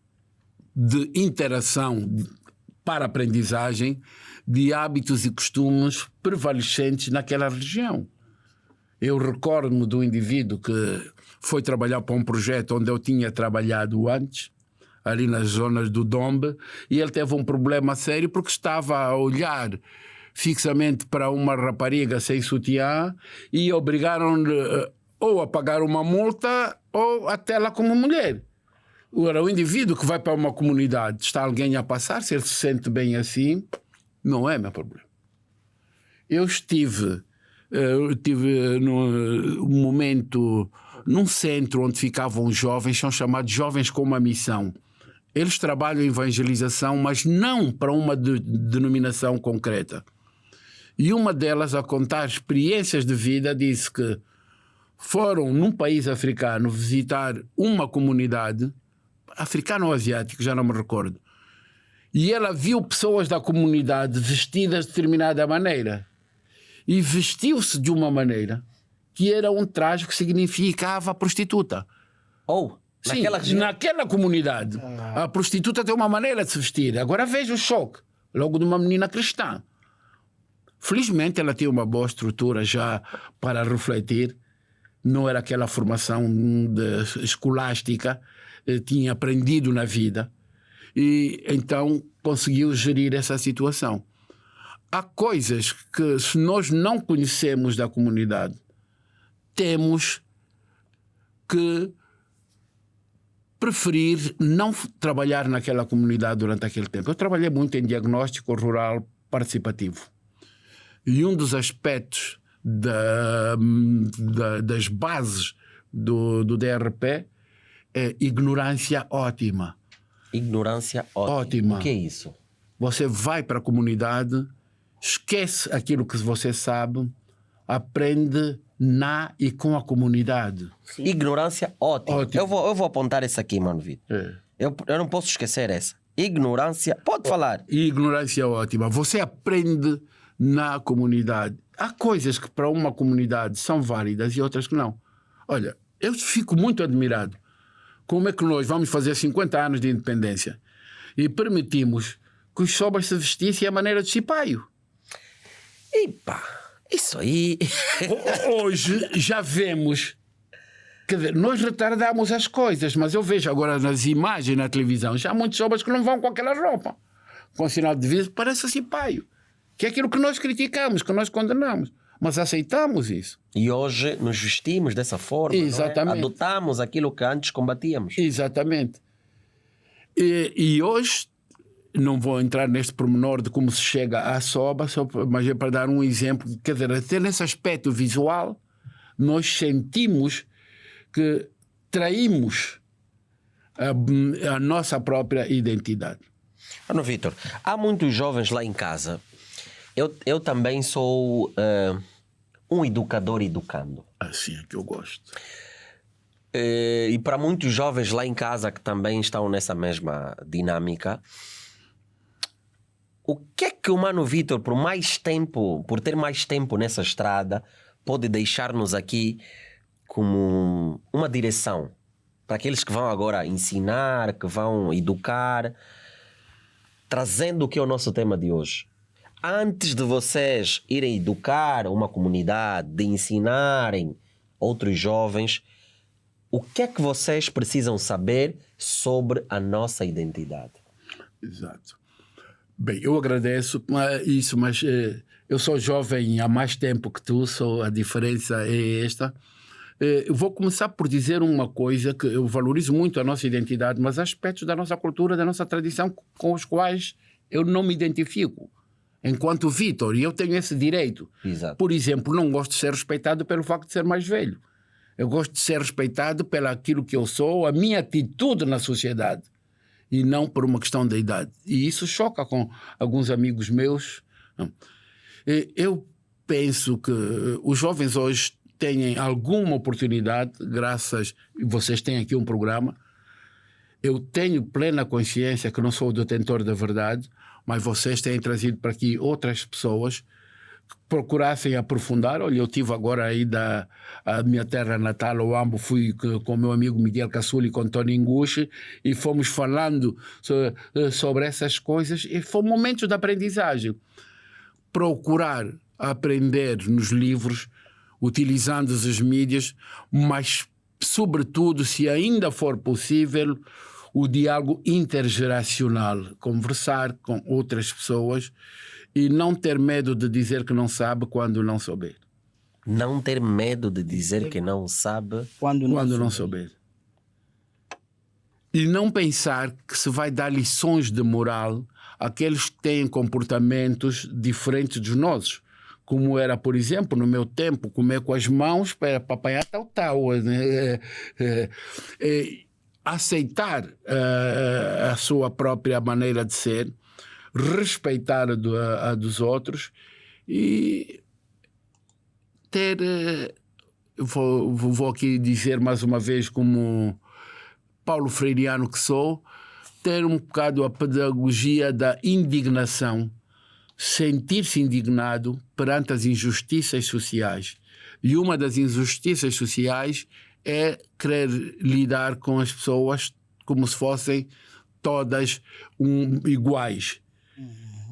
de interação para aprendizagem de hábitos e costumes prevalecentes naquela região. Eu recordo-me do indivíduo que foi trabalhar para um projeto onde eu tinha trabalhado antes, ali nas zonas do Dombe, e ele teve um problema sério porque estava a olhar fixamente para uma rapariga sem sutiã e obrigaram-lhe ou a pagar uma multa ou a tê-la como mulher. Ora, o indivíduo que vai para uma comunidade, está alguém a passar, se ele se sente bem assim, não é meu problema. Eu estive Eu tive um momento num centro onde ficavam jovens, são chamados Jovens com uma Missão. Eles trabalham em evangelização, mas não para uma denominação concreta. E uma delas, a contar experiências de vida, disse que foram num país africano visitar uma comunidade, africano ou asiático, já não me recordo, e ela viu pessoas da comunidade vestidas de determinada maneira. E vestiu-se de uma maneira que era um traje que significava prostituta. Sim, naquela região? Naquela comunidade. A prostituta tem uma maneira de se vestir. Agora veja o choque, logo de uma menina cristã. Felizmente ela tinha uma boa estrutura já para refletir. Não era aquela formação escolástica, tinha aprendido na vida. E então conseguiu gerir essa situação. Há coisas que, se nós não conhecemos da comunidade, temos que preferir não trabalhar naquela comunidade durante aquele tempo. Eu trabalhei muito em diagnóstico rural participativo. E um dos aspectos das bases do DRP é ignorância ótima. Ignorância ótima. O que é isso? Você vai para a comunidade, esquece aquilo que você sabe, aprende na e com a comunidade. Sim. Ignorância ótima. Eu vou apontar essa aqui, mano, Vitor. É. Eu não posso esquecer essa. Ignorância. Pode falar. Ignorância ótima. Você aprende na comunidade. Há coisas que para uma comunidade são válidas e outras que não. Olha, eu fico muito admirado. Como é que nós vamos fazer 50 anos de independência e permitimos que os sobras se vestissem à maneira de cipaio? Epa, isso aí... Hoje já vemos... Quer dizer, nós retardamos as coisas, mas eu vejo agora nas imagens na televisão, já há muitos sobras que não vão com aquela roupa. Com sinal de divisa, parece cipaio. Que é aquilo que nós criticamos, que nós condenamos. Mas aceitamos isso. E hoje nos vestimos dessa forma. Exatamente. Não é? Adotamos aquilo que antes combatíamos. Exatamente. E hoje, não vou entrar neste pormenor de como se chega à soba, mas é para dar um exemplo. Quer dizer, até nesse aspecto visual, nós sentimos que traímos a nossa própria identidade. Ana Vitor, há muitos jovens lá em casa. Eu também sou um educador educando. Assim é que eu gosto. E para muitos jovens lá em casa que também estão nessa mesma dinâmica, o que é que o Mano Vitor, por ter mais tempo nessa estrada, pode deixar-nos aqui como uma direção para aqueles que vão agora ensinar, que vão educar, trazendo o que é o nosso tema de hoje? Antes de vocês irem educar uma comunidade, de ensinarem outros jovens, o que é que vocês precisam saber sobre a nossa identidade? Exato. Bem, eu agradeço isso, mas eu sou jovem há mais tempo que tu, a diferença é esta. Eu vou começar por dizer uma coisa que eu valorizo muito a nossa identidade, mas há aspectos da nossa cultura, da nossa tradição com os quais eu não me identifico. Enquanto Vitor, e eu tenho esse direito. Exato. Por exemplo, não gosto de ser respeitado pelo facto de ser mais velho. Eu gosto de ser respeitado pelo aquilo que eu sou, a minha atitude na sociedade, e não por uma questão da idade. E isso choca com alguns amigos meus. Eu penso que os jovens hoje têm alguma oportunidade, graças... Vocês têm aqui um programa. Eu tenho plena consciência que não sou o detentor da verdade, mas vocês têm trazido para aqui outras pessoas que procurassem aprofundar. Olha, eu tive agora aí da minha terra natal, o Ambo, fui com o meu amigo Miguel Cassuli e com Tony Ngushi e fomos falando sobre essas coisas e foi um momento de aprendizagem. Procurar aprender nos livros, utilizando as mídias, mas sobretudo, se ainda for possível, o diálogo intergeracional, conversar com outras pessoas e não ter medo de dizer que não sabe quando não souber. Não ter medo de dizer que não sabe quando não souber. E não pensar que se vai dar lições de moral àqueles que têm comportamentos diferentes dos nossos, como era, por exemplo, no meu tempo, comer com as mãos para apanhar tal, né? Aceitar a sua própria maneira de ser, respeitar a dos outros e ter... Vou aqui dizer mais uma vez, como Paulo Freireano que sou, ter um bocado a pedagogia da indignação, sentir-se indignado perante as injustiças sociais. E uma das injustiças sociais é querer lidar com as pessoas como se fossem todas iguais.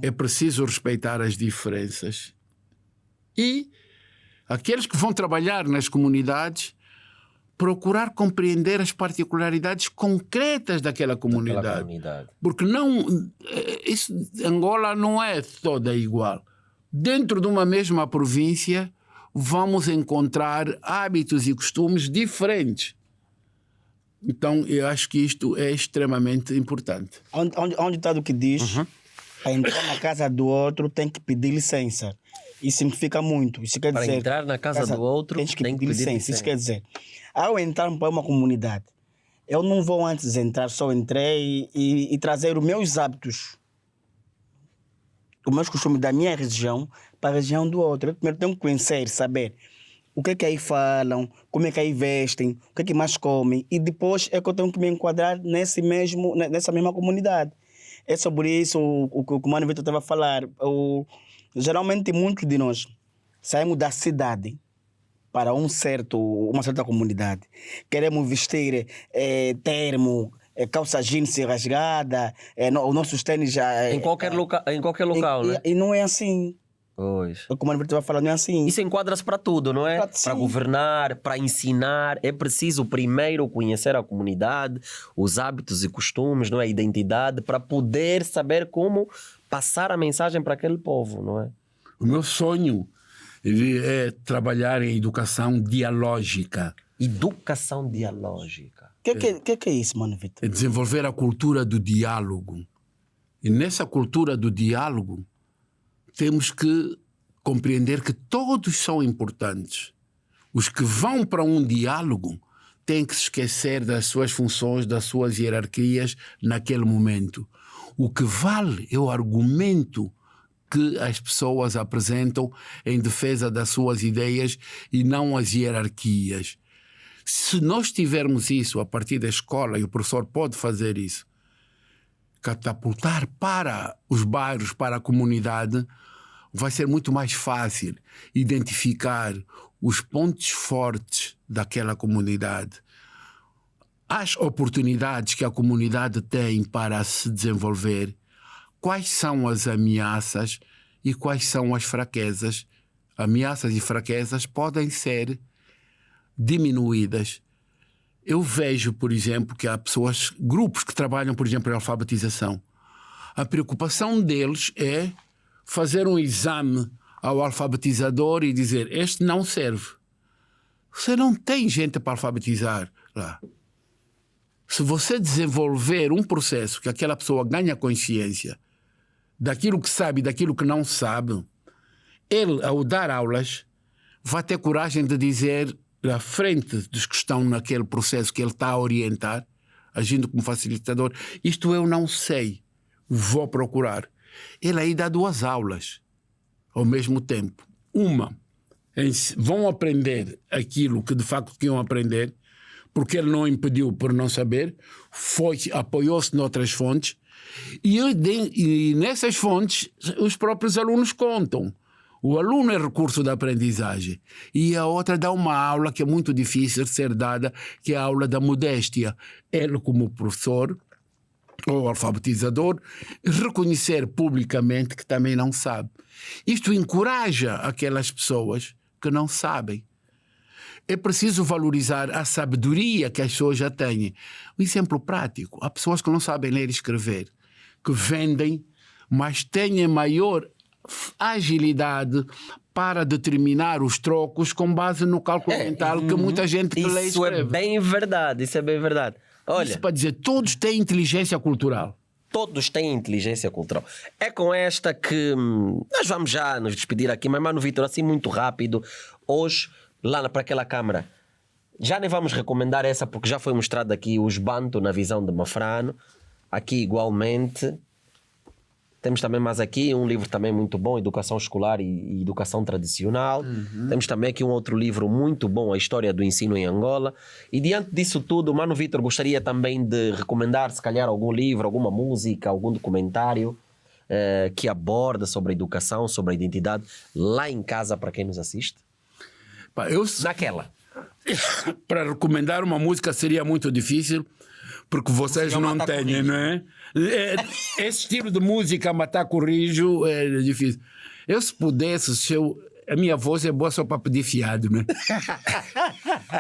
É preciso respeitar as diferenças. E aqueles que vão trabalhar nas comunidades, procurar compreender as particularidades concretas daquela comunidade. Porque Angola não é toda igual. Dentro de uma mesma província, vamos encontrar hábitos e costumes diferentes. Então, eu acho que isto é extremamente importante. Onde está do que diz, para entrar na casa do outro tem que pedir licença. Isso significa muito. Isso quer para dizer, entrar na casa do outro tem que pedir licença. Isso quer dizer, ao entrar para uma comunidade, eu não vou antes entrar, só entrei e trazer os meus hábitos, os meus costumes da minha região para a região do outro. Eu primeiro tenho que conhecer, saber o que aí falam, como é que aí vestem, o que mais comem, e depois é que eu tenho que me enquadrar nessa mesma comunidade. É sobre isso o que o Mano Vitor estava a falar. Geralmente, muitos de nós saímos da cidade para uma certa comunidade. Queremos vestir termo, calça jeans rasgada, os nossos tênis já... Em qualquer local, né? E não é assim. Pois. O que o Mano Vitor estava falando não é assim. Isso enquadra-se para tudo, não é? Para governar, para ensinar. É preciso primeiro conhecer a comunidade, os hábitos e costumes, não é? A identidade, para poder saber como passar a mensagem para aquele povo, não é? O meu sonho é trabalhar em educação dialógica. Educação dialógica. O que é isso, Mano Vitor? É desenvolver a cultura do diálogo. E nessa cultura do diálogo, temos que compreender que todos são importantes. Os que vão para um diálogo têm que se esquecer das suas funções, das suas hierarquias naquele momento. O que vale é o argumento que as pessoas apresentam em defesa das suas ideias e não as hierarquias. Se nós tivermos isso a partir da escola, e o professor pode fazer isso, catapultar para os bairros, para a comunidade, vai ser muito mais fácil identificar os pontos fortes daquela comunidade, as oportunidades que a comunidade tem para se desenvolver, quais são as ameaças e quais são as fraquezas. Ameaças e fraquezas podem ser diminuídas. Eu vejo, por exemplo, que há grupos que trabalham, por exemplo, em alfabetização. A preocupação deles é fazer um exame ao alfabetizador e dizer: este não serve. Você não tem gente para alfabetizar lá. Se você desenvolver um processo que aquela pessoa ganha consciência daquilo que sabe e daquilo que não sabe, ele, ao dar aulas, vai ter coragem de dizer à frente dos que estão naquele processo que ele está a orientar, agindo como facilitador: isto eu não sei, vou procurar. Ele aí dá 2 aulas ao mesmo tempo. Uma, vão aprender aquilo que de facto queriam aprender, porque ele não impediu por não saber, apoiou-se noutras fontes, e nessas fontes os próprios alunos contam. O aluno é recurso da aprendizagem. E a outra dá uma aula que é muito difícil de ser dada, que é a aula da modéstia. Ele, como professor ou alfabetizador, reconhecer publicamente que também não sabe. Isto encoraja aquelas pessoas que não sabem. É preciso valorizar a sabedoria que as pessoas já têm. Um exemplo prático: há pessoas que não sabem ler e escrever, que vendem, mas têm maior agilidade para determinar os trocos com base no cálculo mental que muita gente que lê e escreve. Isso é bem verdade, isso é bem verdade. Olha, isso para dizer, todos têm inteligência cultural. Todos têm inteligência cultural. É com esta que nós vamos já nos despedir aqui, mas Mano Vitor, assim muito rápido, hoje, lá para aquela câmara, já nem vamos recomendar essa porque já foi mostrado aqui os Banto na visão de Mafrano, aqui igualmente. Temos também mais aqui um livro também muito bom, Educação Escolar e Educação Tradicional. Temos também aqui um outro livro muito bom, A História do Ensino em Angola. E diante disso tudo, o Mano Vitor gostaria também de recomendar, se calhar, algum livro, alguma música, algum documentário que aborda sobre a educação, sobre a identidade, lá em casa, para quem nos assiste? Pá, Naquela. Para recomendar uma música seria muito difícil, porque vocês não têm, não é? Esse estilo de música, matar corrijo, é difícil. Eu, se pudesse, a minha voz é boa só para pedir fiado, né?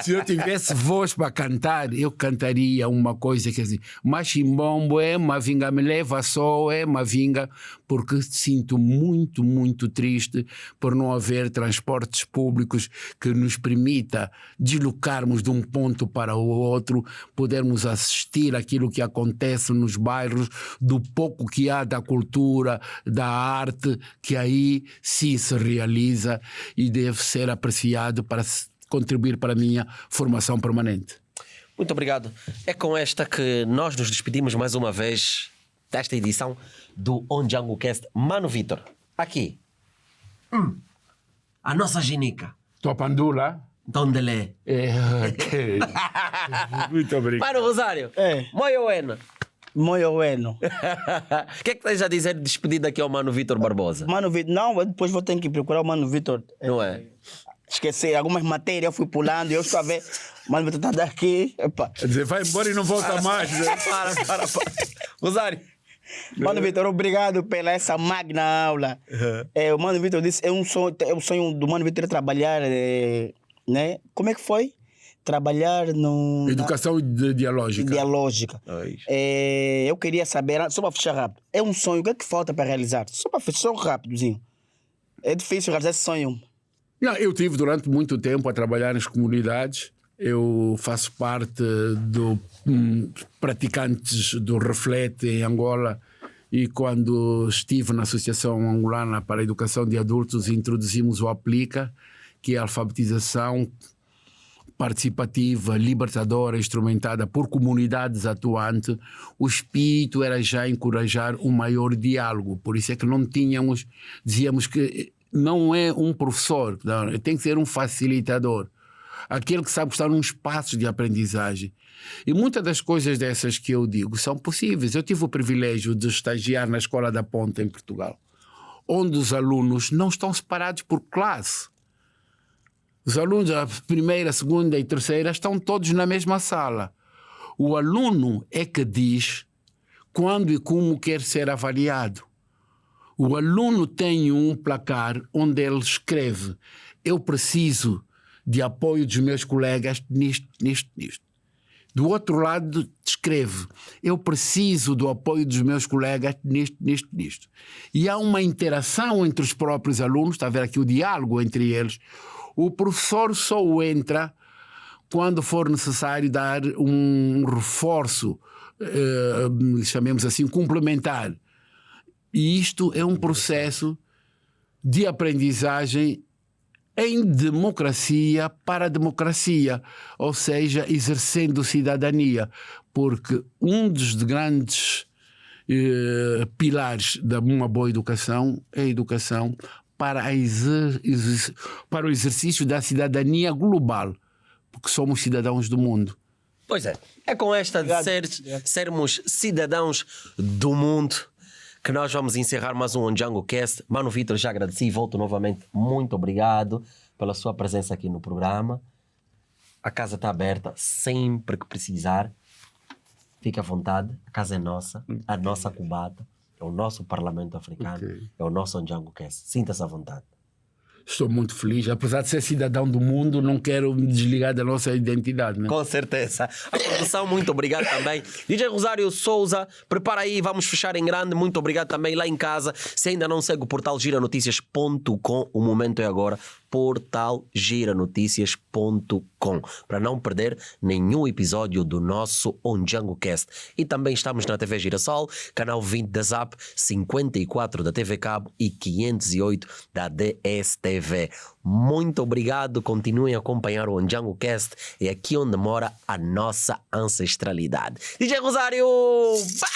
Se eu tivesse voz para cantar, eu cantaria uma coisa que é assim: Machimbombo é, Mavinga me leva só é, Mavinga, porque sinto muito, muito triste por não haver transportes públicos que nos permita deslocarmos de um ponto para o outro, podermos assistir aquilo que acontece nos bairros, do pouco que há da cultura, da arte, que aí sim se realiza e deve ser apreciado para contribuir para a minha formação permanente. Muito obrigado. É com esta que nós nos despedimos mais uma vez desta edição do Ondjango Cast. Mano Vitor, aqui. A nossa ginica. Tua pandula? Donde lê? Ok. Muito obrigado. Mano Rosário. Moioena. Muito bueno. O que é que tens a dizer de despedida aqui ao Mano Vitor Barbosa? Mano Vitor, não, depois vou ter que procurar o Mano Vitor. Não é? Esqueci algumas matérias, eu fui pulando, eu estou a ver. Mano Vitor está daqui. Epa. Quer dizer, vai embora e não volta mais. Né? Para. Rosário. Mano Vitor, obrigado pela essa magna aula. O Mano Vitor disse, é um sonho do Mano Vitor trabalhar, né? Como é que foi? Trabalhar no... Educação dialógica. Ideológica. Eu queria saber, só para fechar rápido, é um sonho, o que é que falta para realizar? Só para fechar rápidozinho. É difícil realizar esse sonho. Não, eu tive durante muito tempo a trabalhar nas comunidades. Eu faço parte dos praticantes do Reflete em Angola, e quando estive na Associação Angolana para a Educação de Adultos, introduzimos o Aplica, que é a alfabetização participativa, libertadora, instrumentada por comunidades atuantes. O espírito era já encorajar um maior diálogo. Por isso é que não tínhamos, dizíamos que não é um professor, não, tem que ser um facilitador, aquele que sabe estar num espaço de aprendizagem. E muitas das coisas dessas que eu digo são possíveis. Eu tive o privilégio de estagiar na Escola da Ponta em Portugal, onde os alunos não estão separados por classe. Os alunos da primeira, segunda e terceira estão todos na mesma sala. O aluno é que diz quando e como quer ser avaliado. O aluno tem um placar onde ele escreve: eu preciso de apoio dos meus colegas nisto. Do outro lado escreve: eu preciso do apoio dos meus colegas nisto. E há uma interação entre os próprios alunos, está a ver aqui o diálogo entre eles. O professor só entra quando for necessário dar um reforço, chamemos assim, complementar. E isto é um processo de aprendizagem em democracia para a democracia, ou seja, exercendo cidadania, porque um dos grandes pilares de uma boa educação é a educação para o exercício da cidadania global, porque somos cidadãos do mundo. Pois é com esta de sermos cidadãos do mundo que nós vamos encerrar mais um Ondjango Cast. Mano Vitor, já agradeci e volto novamente. Muito obrigado pela sua presença aqui no programa. A casa está aberta sempre que precisar. Fique à vontade, a casa é nossa, a nossa cubata, é o nosso Parlamento Africano, é o nosso Ondjango Cast. Sinta-se à vontade. Estou muito feliz. Apesar de ser cidadão do mundo, não quero me desligar da nossa identidade. Né? Com certeza. A produção, muito obrigado também. DJ Rosário Souza, prepara aí, vamos fechar em grande. Muito obrigado também lá em casa. Se ainda não segue o portal giranoticias.com, o momento é agora. Portalgiranoticias.com, para não perder nenhum episódio do nosso Ondjango Cast. E também estamos na TV Girassol, canal 20 da Zap, 54 da TV Cabo e 508 da DSTV. Muito obrigado, continuem a acompanhar o Ondjango Cast, é aqui onde mora a nossa ancestralidade. DJ Rosário! Bah!